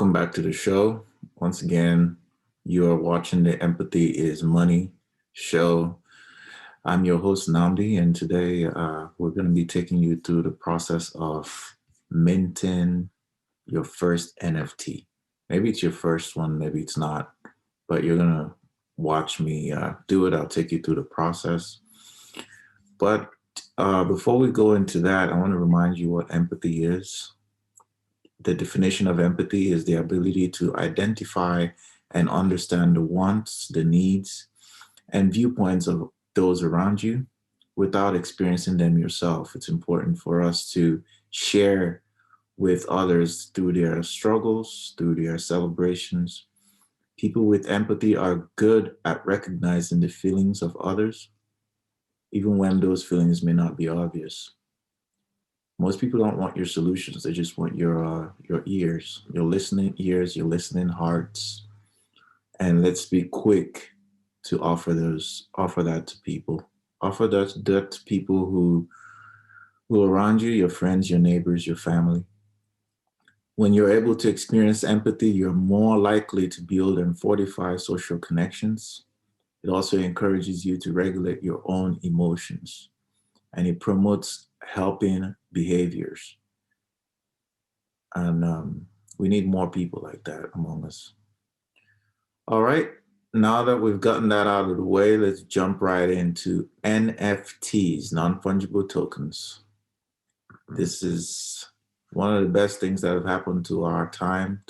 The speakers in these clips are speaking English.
Welcome back to the show. Once again, you are watching the Empathy is Money show. I'm your host, Namdi, and today we're going to be taking you through the process of minting your first NFT. Maybe it's your first one, maybe it's not, but you're going to watch me do it. I'll take you through the process. But before we go into that, I want to remind you what empathy is. The definition of empathy is the ability to identify and understand the wants, the needs, and viewpoints of those around you without experiencing them yourself. It's important for us to share with others through their struggles, through their celebrations. People with empathy are good at recognizing the feelings of others, even when those feelings may not be obvious. Most people don't want your solutions. They just want your ears, your listening ears, your listening hearts. And let's be quick to offer that to people. Offer that to people who are around you, your friends, your neighbors, your family. When you're able to experience empathy, you're more likely to build and fortify social connections. It also encourages you to regulate your own emotions, and it promotes helping behaviors. And we need more people like that among us. All right, now that we've gotten that out of the way, let's jump right into NFTs, non-fungible tokens. This is one of the best things that have happened to our time,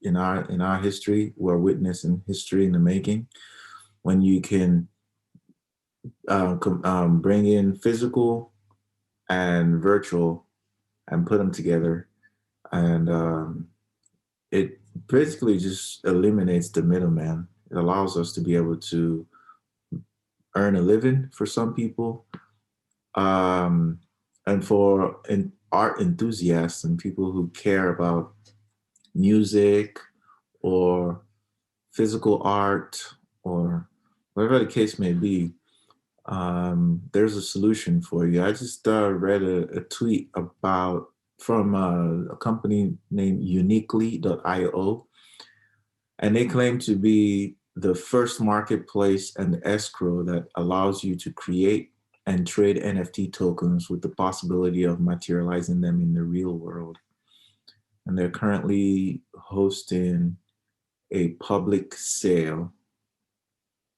in our history. We're witnessing history in the making. When you can bring in physical and virtual and put them together, and it basically just eliminates the middleman. It allows us to be able to earn a living for some people, and for art enthusiasts and people who care about music or physical art or whatever the case may be. There's a solution for you. I just read a tweet from a company named uniquely.io, and they claim to be the first marketplace and escrow that allows you to create and trade NFT tokens with the possibility of materializing them in the real world. And they're currently hosting a public sale.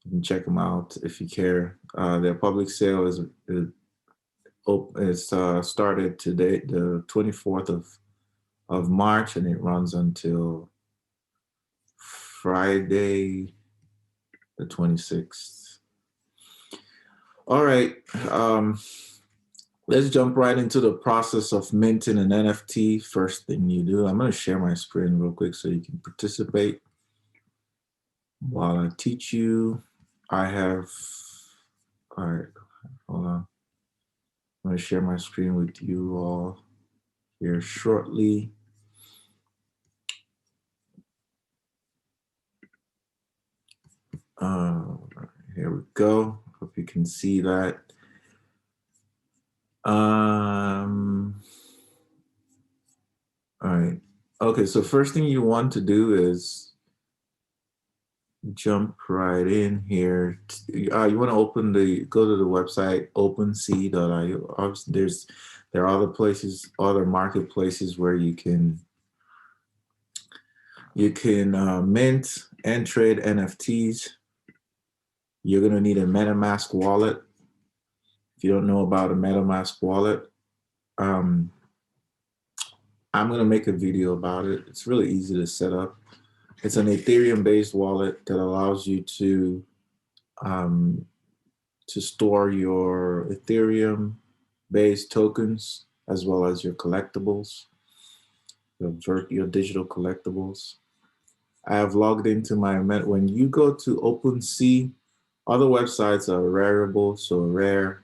You can check them out if you care. Their public sale is started today, the 24th of March, and it runs until Friday, the 26th. All right, let's jump right into the process of minting an NFT. First thing you do, I'm going to share my screen real quick so you can participate while I teach you. All right, hold on. I'm going to share my screen with you all here shortly. Here we go. Hope you can see that. All right. Okay, so first thing you want to do is jump right in here. You want to go to the website OpenSea.io. Obviously, there are other marketplaces where you can mint and trade NFTs. You're gonna need a MetaMask wallet. If you don't know about a MetaMask wallet, I'm gonna make a video about it. It's really easy to set up. It's an Ethereum-based wallet that allows you to store your Ethereum-based tokens as well as your collectibles, your digital collectibles. I have logged into when you go to OpenSea, other websites are Rarible, so Rare,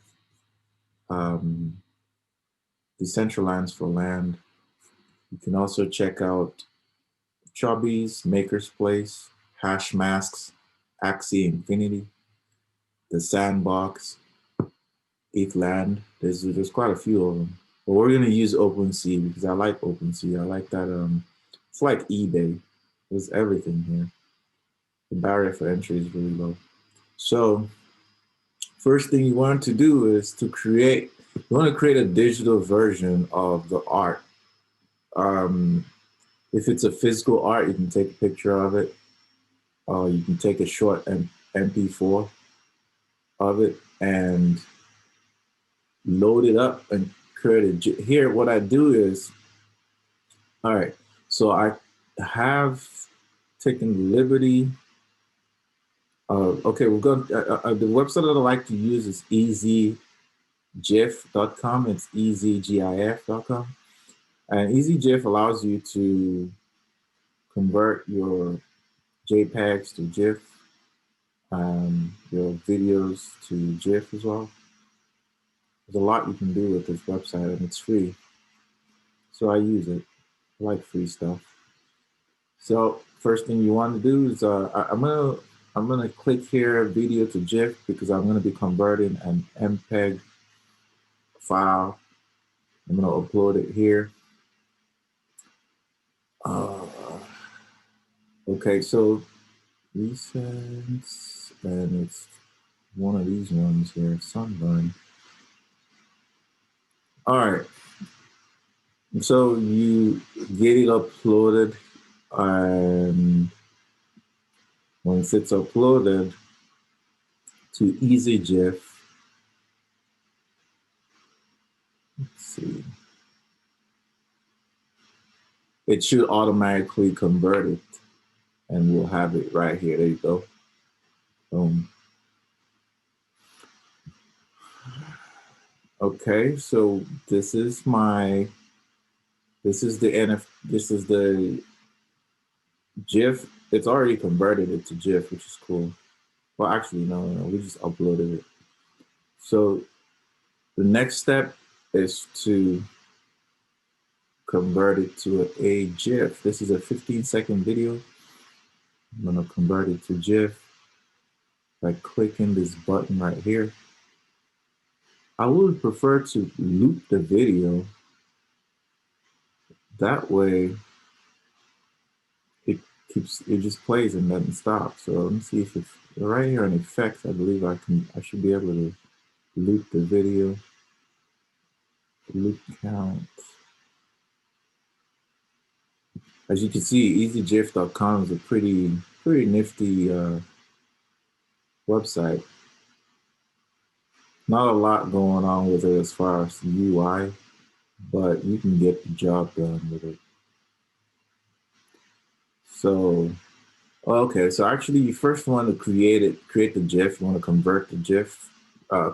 Decentraland for land. You can also check out Chubby's, Maker's Place, Hash Masks, Axie Infinity, The Sandbox, ETHLand. There's quite a few of them. But we're going to use OpenSea because I like OpenSea. I like that it's It's like eBay. There's everything here. The barrier for entry is really low. So first thing you want to do is to create, you want to create a digital version of the art. If it's a physical art, you can take a picture of it. You can take a short MP4 of it and load it up and create it. Here, what I do is, all right, so I have taken the liberty. Okay, we're going. The website that I like to use is easygif.com. It's easygif.com, and easygif allows you to convert your JPEGs to GIF, your videos to GIF as well. There's a lot you can do with this website, and it's free, so I use it. I like free stuff. So first thing you want to do is I'm gonna click here video to GIF because I'm gonna be converting an MPEG file. I'm gonna upload it here. Okay, so recent, and it's one of these ones here, Sunburn. All right, so you get it uploaded, and once it's uploaded to EasyGIF, let's see, it should automatically convert it, and we'll have it right here. There you go. Boom. Okay, so this is the GIF. It's already converted it to GIF, which is cool. Well, actually, no, we just uploaded it. So the next step is to convert it to a GIF. This is a 15-second video. I'm gonna convert it to GIF by clicking this button right here. I would prefer to loop the video. That way it just plays and doesn't stop. So let me see if it's right here on effects. I believe I should be able to loop the video. Loop count. As you can see, easygif.com is a pretty nifty website. Not a lot going on with it as far as the UI, but you can get the job done with it. So, okay, so actually you first want to create the GIF. You want to convert the GIF,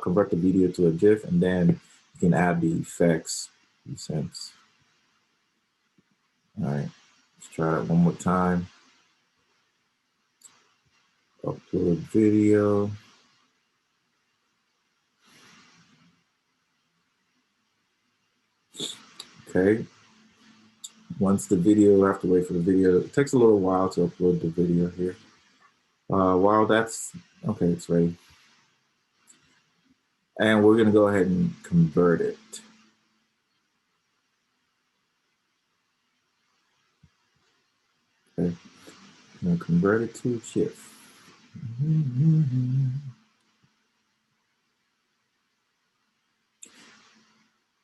convert the video to a GIF, and then you can add the effects. Makes sense. All right, let's try it one more time. Upload video. Okay. Once the video, I have to wait for the video. It takes a little while to upload the video here. While that's, okay, it's ready. And we're gonna go ahead and convert it. Okay, I'm gonna convert it to a GIF.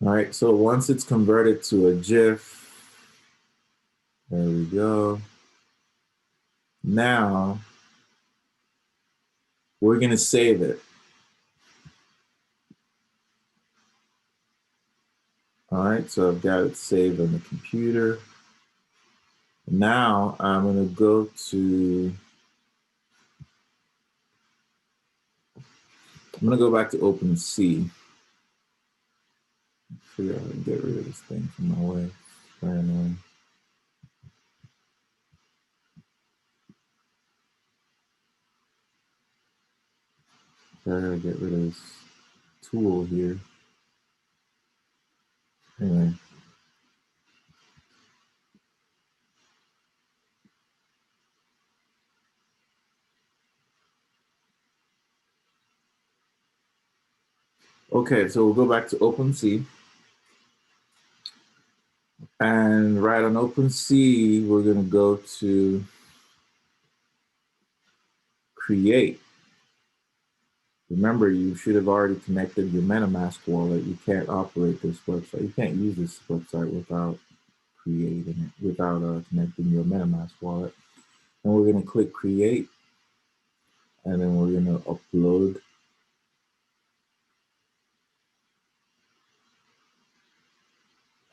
All right, so once it's converted to a GIF, there we go. Now, we're gonna save it. All right, so I've got it saved on the computer. Now I'm gonna go back to OpenSea. Figure out how to get rid of this thing from my way. Very annoying. I gotta get rid of this tool here. Anyway. Okay, so we'll go back to OpenSea. And right on OpenSea, we're going to go to create. Remember, you should have already connected your MetaMask wallet. You can't operate this website. You can't use this website without creating it, without connecting your MetaMask wallet. And we're going to click create, and then we're going to upload.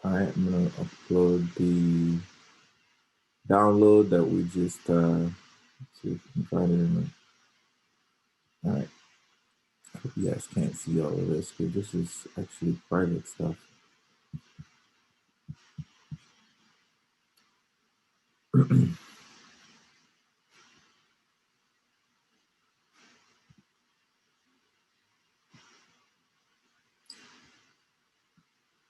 All right, I'm going to upload the download that we just, see if we can find it in the, all right. I hope you guys can't see all of this, but this is actually private stuff.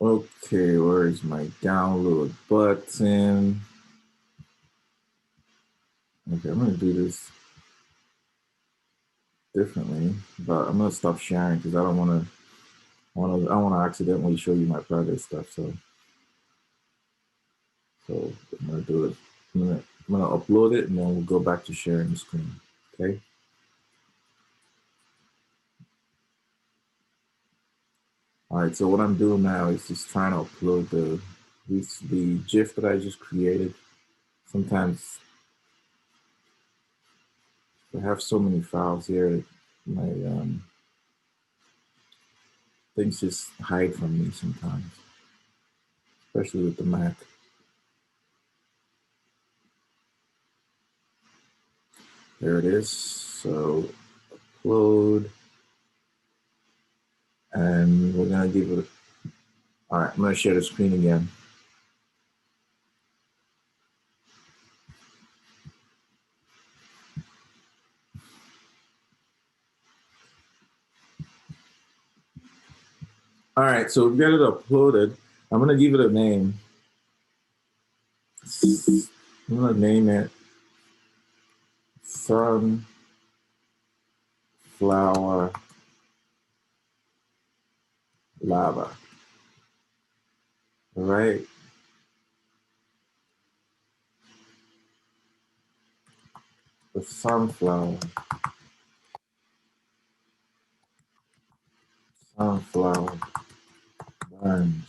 Okay, where is my download button? Okay, I'm gonna do this differently, but I'm gonna stop sharing because I don't want to accidentally show you my private stuff. So I'm gonna do it. I'm gonna upload it, and then we'll go back to sharing the screen. Okay. All right. So what I'm doing now is just trying to upload the GIF that I just created. Sometimes I have so many files here. My things just hide from me sometimes, especially with the Mac. There it is. So upload, and we're gonna give it. All right, I'm gonna share the screen again. All right, so we've got it uploaded. I'm gonna give it a name. I'm gonna name it Sunflower Lava. All right. The sunflower burns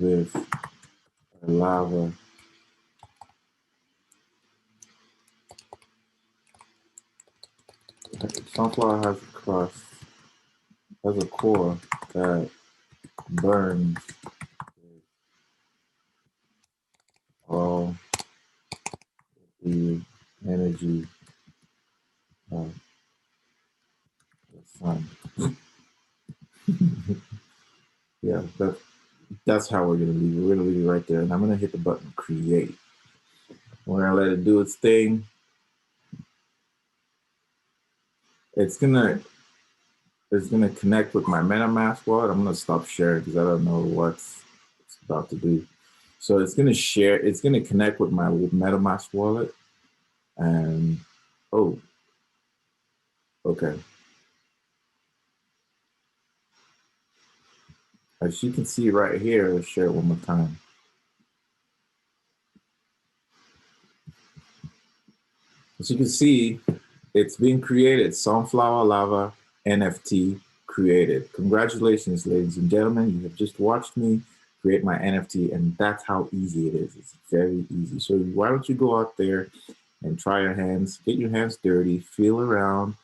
with lava. Sunflower has a crust, has a core that burns all the energy of the sun. Yeah, that's how we're gonna leave it. We're gonna leave it right there, and I'm gonna hit the button create. We're gonna let it do its thing. It's gonna connect with my MetaMask wallet. I'm gonna stop sharing because I don't know what it's about to do. So it's gonna share. It's gonna connect with my MetaMask wallet, and oh, okay. As you can see right here, let's share it one more time. As you can see, it's being created. Sunflower Lava NFT created. Congratulations, ladies and gentlemen. You have just watched me create my NFT, and that's how easy it is. It's very easy. So why don't you go out there and try your hands, get your hands dirty, feel around,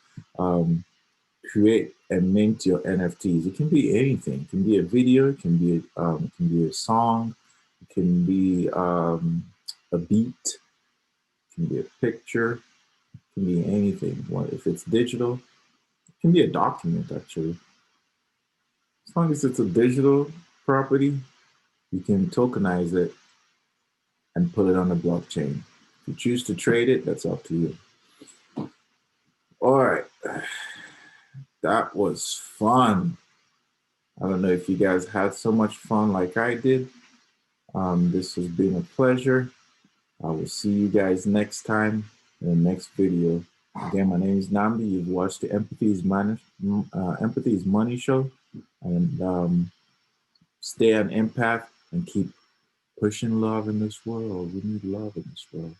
create and mint your NFTs. It can be anything. It can be a video. It can be a song. It can be a beat. It can be a picture. It can be anything. If it's digital, it can be a document actually. As long as it's a digital property, you can tokenize it and put it on the blockchain. If you choose to trade it, that's up to you. All right. That was fun. I don't know if you guys had so much fun like I did. This has been a pleasure. I will see you guys next time in the next video. Again, my name is Namdi. You've watched the Empathy is Money show. And stay on empath and keep pushing love in this world. We need love in this world.